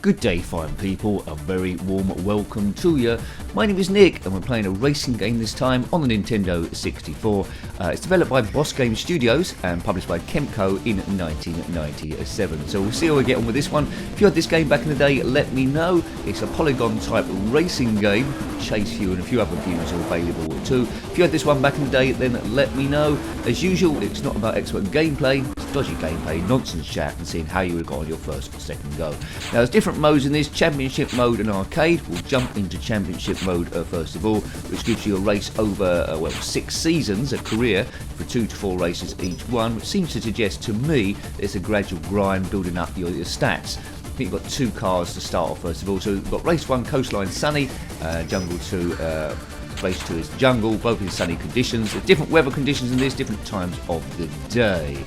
Good day, fine people, a very warm welcome to you. My name is Nick and we're playing a racing game this time on the Nintendo 64. It's developed by Boss Game Studios and published by Kemco in 1997. So we'll see how we get on with this one. If you had this game back in the day, let me know. It's a polygon type racing game. Chase View and a few other views are available too. If you had this one back in the day, then let me know. As usual, it's not about expert gameplay, it's dodgy gameplay, nonsense chat and seeing how you would have got on your first or second go. Now there's different modes in this, championship mode and arcade. We'll jump into championship mode first of all, which gives you a race over 6 seasons, a career for 2 to 4 races each one, which seems to suggest to me it's a gradual grind building up your stats. I think you've got 2 cars to start off first of all. So we've got race 1 Coastline Sunny, jungle 2 race 2 is jungle, both in sunny conditions. There's different weather conditions in this, different times of the day.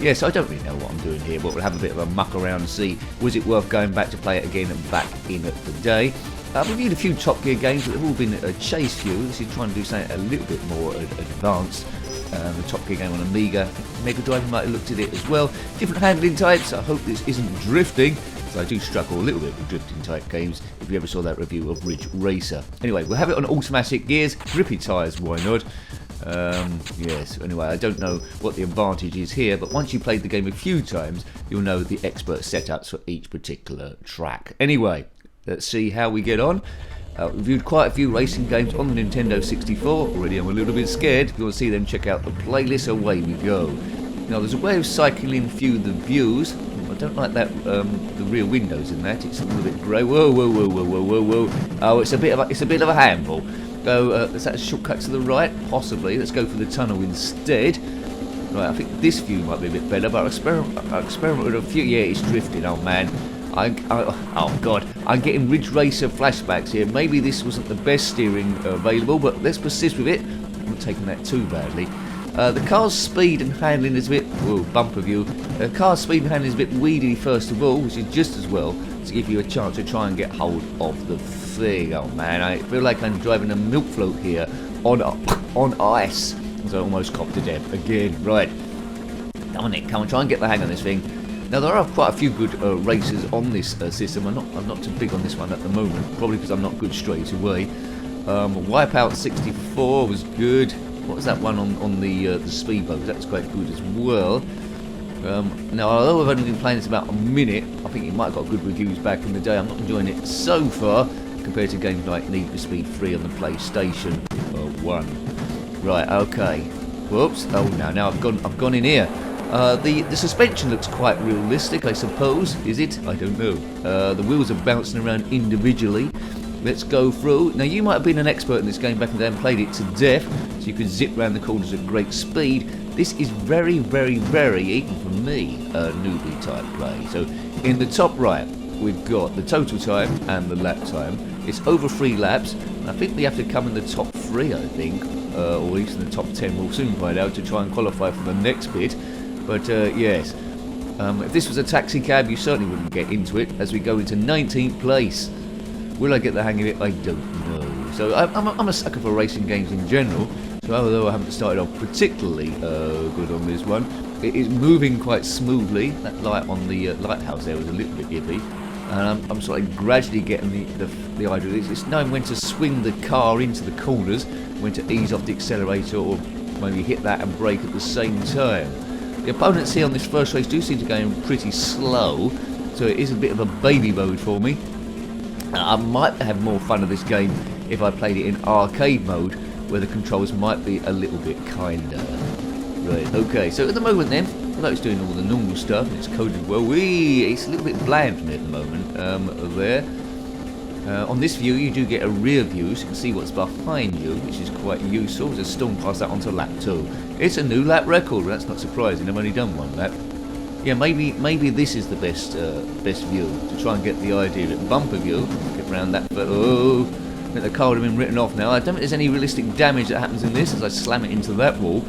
Yes, I don't really know what I'm doing here, but we'll have a bit of a muck around and see was it worth going back to play it again and back in the day. I've reviewed a few Top Gear games, but they've all been a Chase View. This is trying to do something a little bit more advanced. The Top Gear game on Amiga, Mega Drive might have looked at it as well. Different handling types. I hope this isn't drifting, because I do struggle a little bit with drifting type games. If you ever saw that review of Ridge Racer. Anyway, we'll have it on automatic gears, grippy tyres, why not? Yes, anyway, I don't know what the advantage is here, but once you've played the game a few times, you'll know the expert setups for each particular track. Anyway, let's see how we get on. Reviewed quite a few racing games on the Nintendo 64. Already I'm a little bit scared. If you want to see them, check out the playlist. Away we go. Now, there's a way of cycling through the views. I don't like that, the rear windows in that. It's a little bit grey. Whoa, whoa, whoa, whoa, whoa, whoa, whoa. Oh, it's a bit of a handful. So, is that a shortcut to the right? Possibly. Let's go for the tunnel instead. Right, I think this view might be a bit better, but I'll experiment with a few. Yeah, it's drifting. Oh, man. Oh, God. I'm getting Ridge Racer flashbacks here. Maybe this wasn't the best steering available, but let's persist with it. I'm not taking that too badly. The car's speed and handling is a bit... Whoa, bumper view. The car's speed and handling is a bit weedy first of all, which is just as well to give you a chance to try and get hold of the thing. Oh man, I feel like I'm driving a milk float here on ice. So I almost copped to death again. Right. Come on, Nick, come on, try and get the hang on this thing. Now there are quite a few good races on this system. I'm not too big on this one at the moment, probably because I'm not good straight away. Wipeout 64 was good. What was that one on the speedboat? That was quite good as well. Now, although I've only been playing this about a minute, I think it might have got good reviews back in the day. I'm not enjoying it so far compared to games like Need for Speed 3 on the PlayStation 1. Right, okay. Whoops. Oh, now I've gone in here. The suspension looks quite realistic, I suppose. Is it? I don't know. The wheels are bouncing around individually. Let's go through. Now, you might have been an expert in this game back in the day and played it to death, so you could zip around the corners at great speed. This is very, very, very, even for me, a newbie type play. So, in the top right, we've got the total time and the lap time. It's over 3 laps, and I think we have to come in the top 3, I think, or at least in the top 10. We'll soon find out to try and qualify for the next bit. But, yes, if this was a taxi cab, you certainly wouldn't get into it, as we go into 19th place. Will I get the hang of it? I don't know. So I'm a sucker for racing games in general. So although I haven't started off particularly good on this one, it is moving quite smoothly. That light on the lighthouse there was a little bit iffy. And I'm sort of gradually getting the idea of this. It's knowing when to swing the car into the corners, when to ease off the accelerator or maybe hit that and brake at the same time. The opponents here on this first race do seem to go in pretty slow. So it is a bit of a baby mode for me. I might have more fun of this game if I played it in arcade mode, where the controls might be a little bit kinder. Right, okay, so at the moment then, although it's doing all the normal stuff and it's coded well, it's a little bit bland for me at the moment, there. On this view you do get a rear view, so you can see what's behind you, which is quite useful. Just storm past that onto lap 2. It's a new lap record, that's not surprising, I've only done 1 lap. Yeah, maybe this is the best view, to try and get the idea of it. Bumper view, get around that, but oh, I think the car would have been written off now. I don't think there's any realistic damage that happens in this as I slam it into that wall,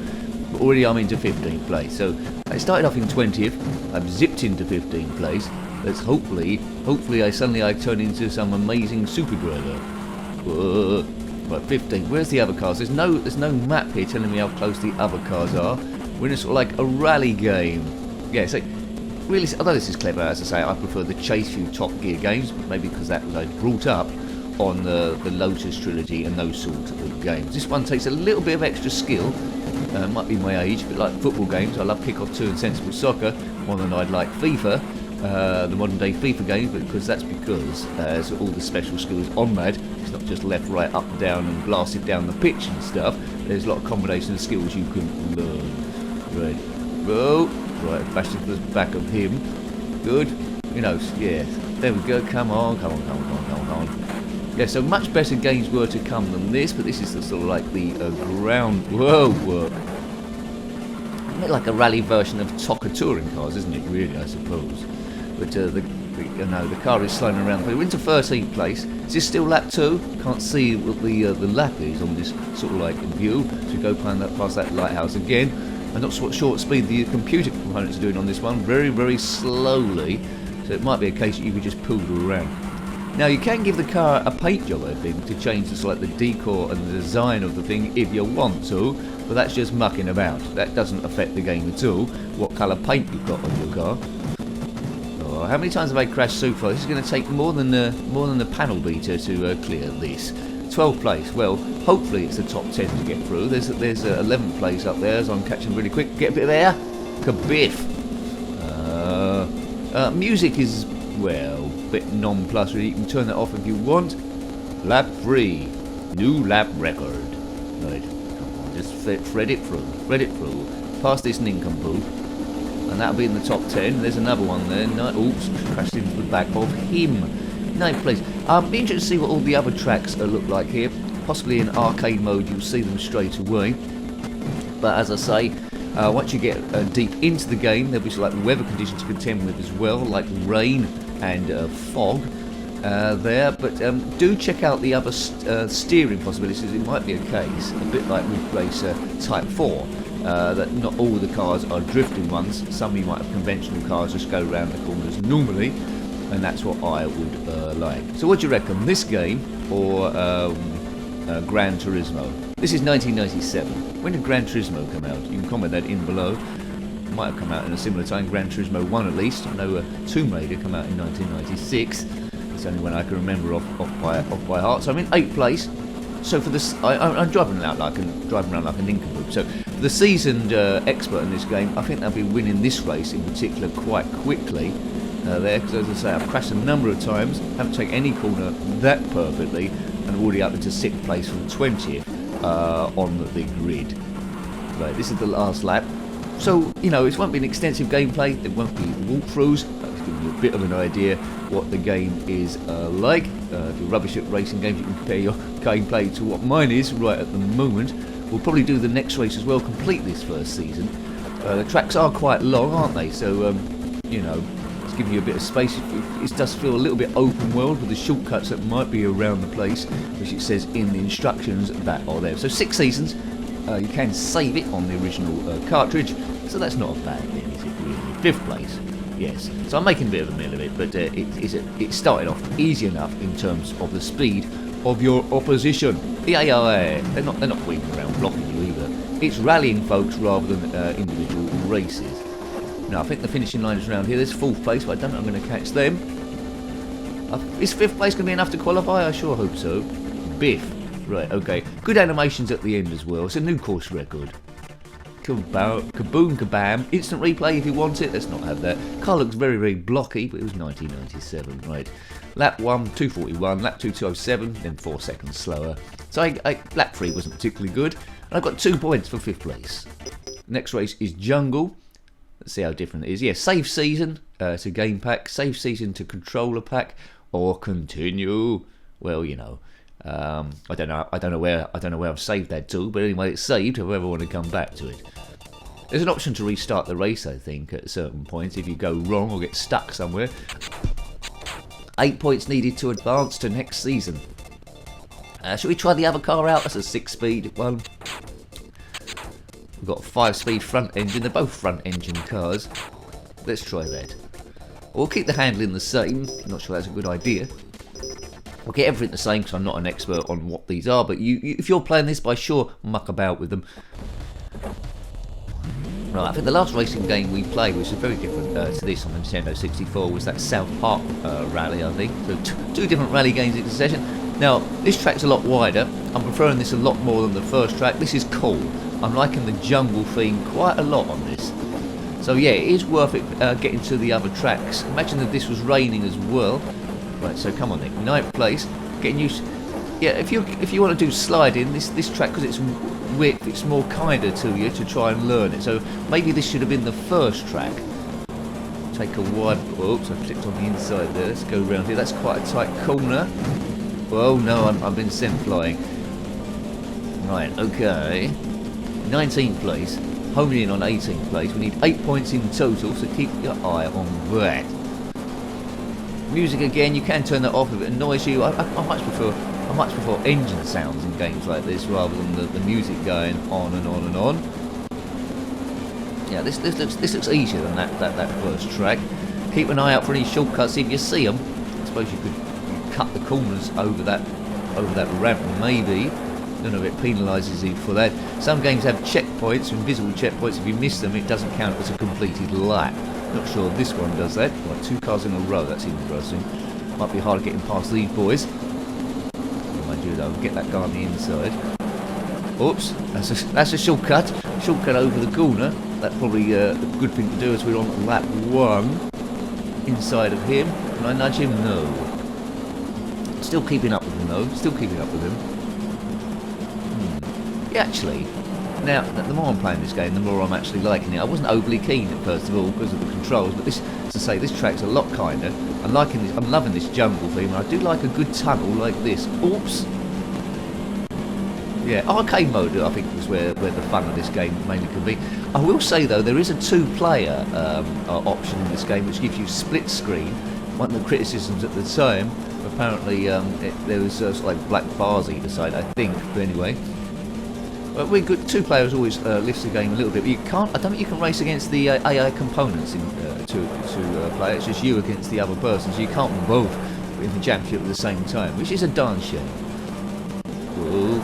but already I'm into 15th place. So I started off in 20th, I've zipped into 15th place. Let's hopefully I turn into some amazing super driver. Right, 15th. Where's the other cars? There's no map here telling me how close the other cars are. We're in a sort of like a rally game. Yeah, so really, although this is clever, as I say, I prefer the chase few Top Gear games, maybe because that was brought up on the Lotus trilogy and those sort of games. This one takes a little bit of extra skill. Might be my age, but like football games, I love Kick-Off 2 and Sensible Soccer more than I'd like FIFA, the modern day FIFA games, because there's all the special skills on that. It's not just left, right, up, down and blasted down the pitch and stuff. There's a lot of combination of skills you can learn. Right, whoa, right, bash into the back of him. Good, you know, yeah, there we go, come on. Yeah, so much better games were to come than this, but this is the sort of like the ground work. A bit like a rally version of TOCA touring cars, isn't it? Really, I suppose. But the car is slowing around. We're into 13th place. Is this still lap 2? Can't see what the lap is on this sort of like view. So we go past that lighthouse again. I'm not sure what speed the computer components are doing on this one. Very, very slowly. So it might be a case that you could just pull it around. Now you can give the car a paint job, I think, to change the decor and the design of the thing if you want to, but that's just mucking about. That doesn't affect the game at all, what colour paint you've got on your car. Oh, how many times have I crashed so far? This is going to take more than the panel beater to clear this. 12th place, well, hopefully it's the top 10 to get through. There's 11th place up there, so I'm catching really quick. Get a bit of air. Kabiff. Music is, well, bit non-plus really. You can turn that off if you want. Lap 3, new lap record. Right, come on, just thread it through, past this nincompoop, and that'll be in the top 10. There's another one there. No, oops, crashed into the back of him. 9th place. I'll be interested to see what all the other tracks look like here. Possibly in arcade mode you'll see them straight away, but as I say, once you get deep into the game, there'll be some like weather conditions to contend with as well, like rain and fog there, but do check out the other steering possibilities. It might be a case, a bit like with race Type 4, that not all the cars are drifting ones. Some of you might have conventional cars just go around the corners normally, and that's what I would like. So what do you reckon, this game or Gran Turismo? This is 1997. When did Gran Turismo come out? You can comment that in below. Might have come out in a similar time, Gran Turismo 1 at least. I know Tomb Raider came out in 1996. It's the only one I can remember off by heart. So I'm in 8th place. So for this, I'm driving around like a nincompoop. So for the seasoned expert in this game, I think they'll be winning this race in particular quite quickly. There, because as I say, I've crashed a number of times, haven't taken any corner that perfectly, and already up into 6th place from 20th on the grid. Right, this is the last lap. So, you know, it won't be an extensive gameplay, there won't be walkthroughs, that's giving you a bit of an idea what the game is like. If you're rubbish at racing games, you can compare your gameplay to what mine is right at the moment. We'll probably do the next race as well, complete this first season. The tracks are quite long, aren't they? So, you know, it's giving you a bit of space. It does feel a little bit open world with the shortcuts that might be around the place, which it says in the instructions that are there. So 6 seasons. You can save it on the original cartridge, so that's not a bad thing, is it really? 5th place, yes. So I'm making a bit of a meal of it, but it started off easy enough in terms of the speed of your opposition. The AI, they're not weaving around blocking you either. It's rallying folks rather than individual races. Now I think the finishing line is around here. There's 4th place, but I don't know if I'm going to catch them. Is 5th place going to be enough to qualify? I sure hope so. Biff. Right, okay. Good animations at the end as well. It's a new course record. Kaboom, kabam. Instant replay if you want it. Let's not have that. Car looks very, very blocky, but it was 1997. Right. Lap 1, 241. Lap 2, 207. Then 4 seconds slower. So lap 3 wasn't particularly good. And I've got 2 points for 5th place. Next race is Jungle. Let's see how different it is. Yeah, save season to game pack. Save season to controller pack. Or continue. Well, you know. I don't know where I've saved that to, but anyway, it's saved if I ever want to come back to it. There's an option to restart the race, I think, at certain points if you go wrong or get stuck somewhere. 8 points needed to advance to next season. Shall we try the other car out? That's a 6-speed one. We've got a 5-speed front engine. They're both front engine cars. Let's try that. We'll keep the handling the same. Not sure that's a good idea. I'll get everything the same because I'm not an expert on what these are, but if you're playing this, by sure muck about with them. Right, I think the last racing game we played, which was very different to this on the Nintendo 64, was that South Park rally, I think. So two different rally games in succession. Now, this track's a lot wider. I'm preferring this a lot more than the first track. This is cool. I'm liking the jungle theme quite a lot on this. So yeah, it is worth it getting to the other tracks. Imagine that this was raining as well. Right, so come on, Nick. 9th place. Getting used. Yeah, if you want to do sliding, this track, because it's width, it's more kinder to you to try and learn it. So maybe this should have been the first track. Take a wide. Oops, I clicked on the inside there. Let's go around here. That's quite a tight corner. Oh no, I've been sent flying. Right, okay. 19th place. Homing in on 18th place. We need 8 points in total, so keep your eye on that. Music again, you can turn that off if it annoys you. I much prefer engine sounds in games like this rather than the music going on and on and on. Yeah, this looks easier than that first track. Keep an eye out for any shortcuts if you see them. I suppose you could cut the corners over that ramp, maybe. Don't know if it penalises you for that. Some games have checkpoints, invisible checkpoints. If you miss them, it doesn't count as a completed lap. Not sure this one does that. Like 2 cars in a row, that's interesting. Might be hard getting past these boys. Mind you though, get that guy on the inside. Oops, that's a shortcut. Shortcut over the corner. That's probably a good thing to do as we're on lap 1. Inside of him. Can I nudge him? No. Still keeping up with him though. Still keeping up with him. Yeah, actually, now the more I'm playing this game, the more I'm actually liking it. I wasn't overly keen at first of all because of the controls, but this track's a lot kinder. I'm liking this. I'm loving this jungle theme, and I do like a good tunnel like this. Oops. Yeah, arcade mode I think is where the fun of this game mainly can be. I will say though, there is a 2-player option in this game which gives you split screen. One of the criticisms at the time, apparently there was sort of like black bars either side, I think. But anyway. We're good. 2 players always lifts the game a little bit. But you can't. I don't think you can race against the AI components in to play. It's just you against the other person, so you can't both in the championship at the same time, which is a darn shame. Whoa,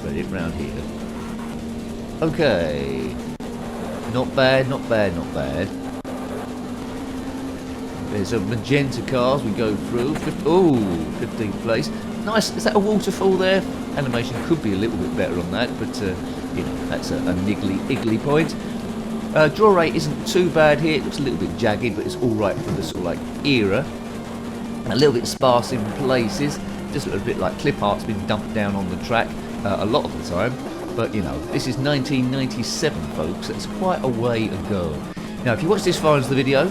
ready it round here. Okay, not bad, not bad, not bad. There's a magenta cars we go through. 15th place. Nice. Is that a waterfall there? Animation could be a little bit better on that, but you know, that's a niggly point. Draw rate isn't too bad here. It looks a little bit jagged, but it's all right for the sort of like era. A little bit sparse in places. Just a little bit like clip art's been dumped down on the track a lot of the time. But you know, this is 1997, folks. That's quite a way ago. Now, if you watched this far into the video,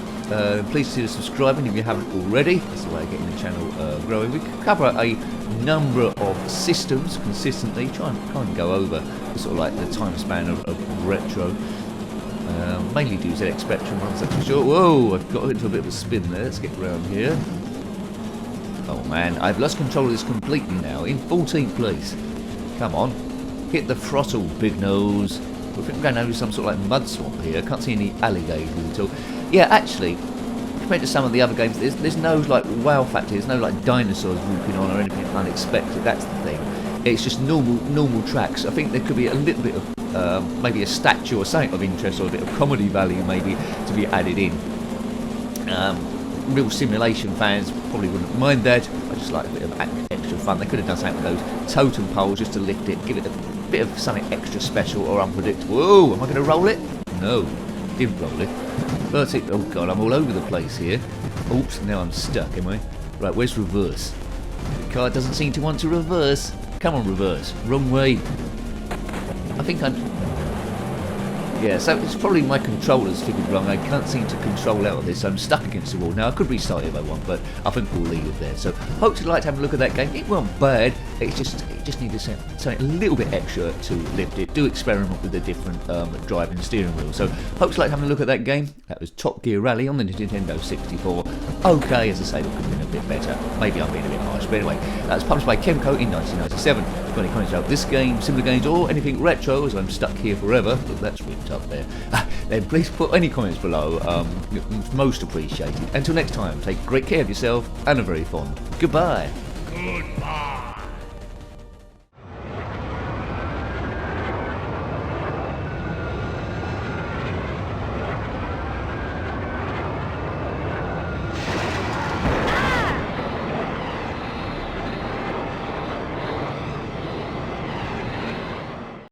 please consider subscribing if you haven't already. That's the way of getting the channel growing. We cover a number of systems consistently, try and go over the sort of like the time span of retro. Mainly do ZX Spectrum ones, that's for sure. Whoa, I've got into a bit of a spin there. Let's get around here. Oh man, I've lost control of this completely now. In 14th place. Come on, hit the throttle, big nose. I think we're going over some sort of like mud swamp here. Can't see any alligators at all. Yeah, actually, compared to some of the other games, there's no like wow factor. There's no like dinosaurs walking on or anything unexpected. That's the thing. It's just normal tracks. I think there could be a little bit of maybe a statue or something of interest or a bit of comedy value maybe to be added in. Real simulation fans probably wouldn't mind that. I just like a bit of extra fun. They could have done something with those totem poles just to lift it, give it a bit of something extra special or unpredictable. Whoa, am I going to roll it? No, didn't roll it. 13th, oh god, I'm all over the place here. Oops, now I'm stuck, am I? Right, where's reverse? The car doesn't seem to want to reverse. Come on, reverse. Wrong way. I think I'm... Yeah, so it's probably my controller's figured wrong. I can't seem to control out of this. I'm stuck against the wall. Now, I could restart it if I want, but I think we'll leave it there. So, hope you liked having a look at that game. It wasn't bad. It just needed something a little bit extra to lift it. Do experiment with the different driving steering wheel. So, hope you liked having a look at that game. That was Top Gear Rally on the Nintendo 64. Okay, as I say, it could have been a bit better. Maybe I'm being a bit harsh. But anyway, that was published by Kemco in 1997. If you've got any comments about this game, similar games, or anything retro, as I'm stuck here forever, look, that's ripped up there, then please put any comments below. Most appreciated. Until next time, take great care of yourself and a very fond goodbye. Goodbye.